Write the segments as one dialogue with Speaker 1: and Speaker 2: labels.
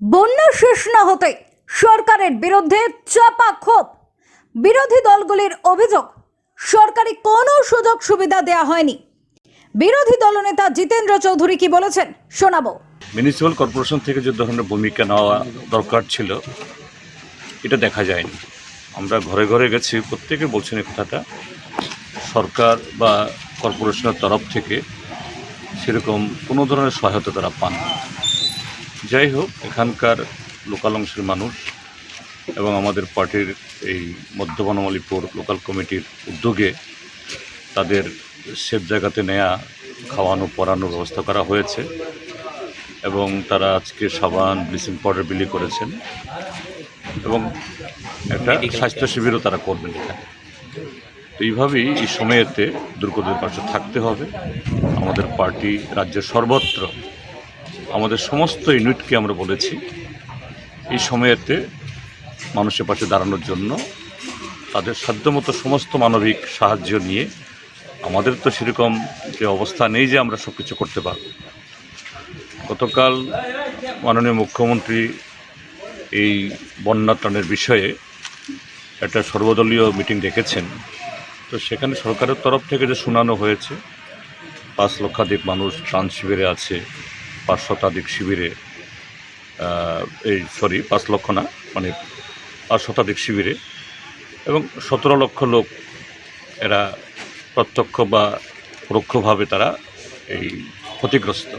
Speaker 1: বন্যা শেষ না হতে সরকারের বিরুদ্ধে চাপা ক্ষোভ। বিরোধী দলগুলির অভিযোগ, সরকারি কোনো সুযোগ সুবিধা দেয়া হয়নি। বিরোধী দলনেতা জিতেন্দ্র চৌধুরী কি বলেছেন শোনাবো।
Speaker 2: মিউনিসিপ্যাল কর্পোরেশন থেকে যে ধরনের ভূমিকা নেওয়া দরকার ছিল এটা দেখা যায়নি। আমরা ঘরে ঘরে গেছি, প্রত্যেকে বলছেন এই কথাটা, সরকার বা কর্পোরেশনের তরফ থেকে সেরকম কোনো ধরনের সহায়তা তারা পান। যাই হোক, এখানকার লোকাল অংশের মানুষ এবং আমাদের পার্টির এই মধ্য বনমালীপুর লোকাল কমিটির উদ্যোগে তাদের সেফ জায়গাতে নেয়া, খাওয়ানো পরানোর ব্যবস্থা করা হয়েছে এবং তারা আজকে সাবান, ব্লিচিং পাউডার বিলি করেছেন এবং একটা স্বাস্থ্য শিবিরও তারা করবেন এখানে। তো এইভাবেই এই সময়েতে দুর্গতের পাশে থাকতে হবে। আমাদের পার্টি রাজ্যের সর্বত্র আমাদের সমস্ত ইউনিটকে আমরা বলেছি এই সময়েতে মানুষের পাশে দাঁড়ানোর জন্য, তাদের সাধ্যমতো সমস্ত মানবিক সাহায্য নিয়ে। আমাদের তো সেরকম যে অবস্থা নেই যে আমরা সব কিছু করতে পারব। গতকাল মাননীয় মুখ্যমন্ত্রী এই বন্যা ত্রাণের বিষয়ে একটা সর্বদলীয় মিটিং ডেকেছেন। তো সেখানে সরকারের তরফ থেকে যে শোনানো হয়েছে, 5 লক্ষাধিক মানুষ ত্রাণ শিবিরে আছে, 5 শতাধিক শিবিরে, 5 লক্ষ না, মানে 5 শতাধিক শিবিরে, এবং 17 লক্ষ লোক এরা প্রত্যক্ষ বা পরোক্ষভাবে তারা এই ক্ষতিগ্রস্ত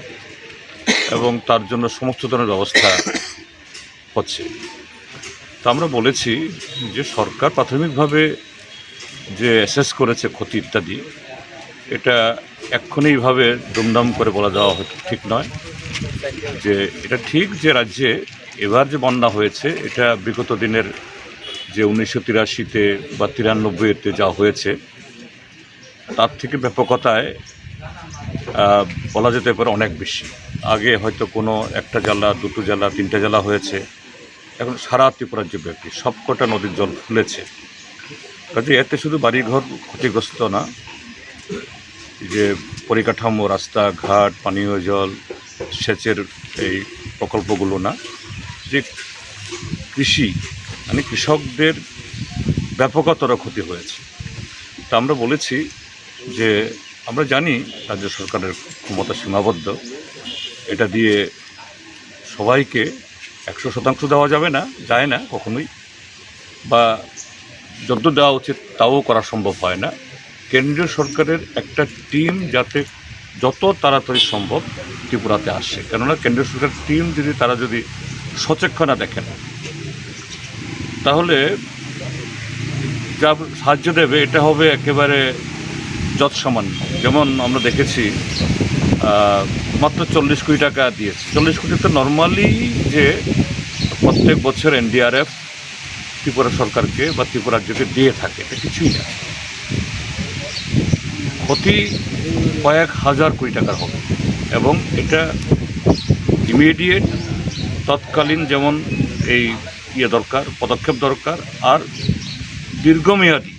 Speaker 2: এবং তার জন্য সমস্ত ধরনের ব্যবস্থা হচ্ছে। তো আমরা বলেছি যে সরকার প্রাথমিকভাবে যে অ্যাসেস করেছে ক্ষতি ইত্যাদি, এটা এক্ষুনি এইভাবে দুমদাম করে বলা যাওয়া হয়তো ঠিক নয়। যে এটা ঠিক যে রাজ্যে এবার যে বন্যা হয়েছে এটা বিগত দিনের যে 1983-তে বা 93-তে যা হয়েছে তার থেকে ব্যাপকতায় বলা যেতে পারে অনেক বেশি। আগে হয়তো কোনো একটা জেলা, 2টো জেলা, 3টে জেলা হয়েছে, এখন সারা ত্রিপুরা রাজ্যব্যাপী সবকটা নদীর জল ফুলেছে। কাজে এতে শুধু বাড়িঘর ক্ষতিগ্রস্ত না, যে পরিকাঠামো, রাস্তাঘাট, পানীয় জল, সেচের এই প্রকল্পগুলো না, যে কৃষি, মানে কৃষকদের ব্যাপকতর ক্ষতি হয়েছে। তা আমরা বলেছি যে আমরা জানি রাজ্য সরকারের ক্ষমতা সীমাবদ্ধ, এটা দিয়ে সবাইকে 100% দেওয়া যাবে না, যায় না কখনোই, বা যত দেওয়া উচিত তাও করা সম্ভব হয় না। কেন্দ্রীয় সরকারের একটা টিম যাতে যত তাড়াতাড়ি সম্ভব ত্রিপুরাতে আসে, কেননা কেন্দ্রীয় সরকারের টিম যদি সচেক্ষণ না দেখেন তাহলে যা সাহায্য দেবে এটা হবে একেবারে যৎসামান্য। যেমন আমরা দেখেছি মাত্র 40 কোটি টাকা দিয়েছে। 40 কোটি তো নর্মালি যে প্রত্যেক বছর NDRF ত্রিপুরা সরকারকে বা ত্রিপুরা রাজ্যকে দিয়ে থাকে, এটা কিছুই না। ক্ষতি কয়েক হাজার কোটি টাকার হবে এবং এটা ইমিডিয়েট তৎকালীন যেমন এই দরকার, পদক্ষেপ দরকার, আর দীর্ঘমেয়াদী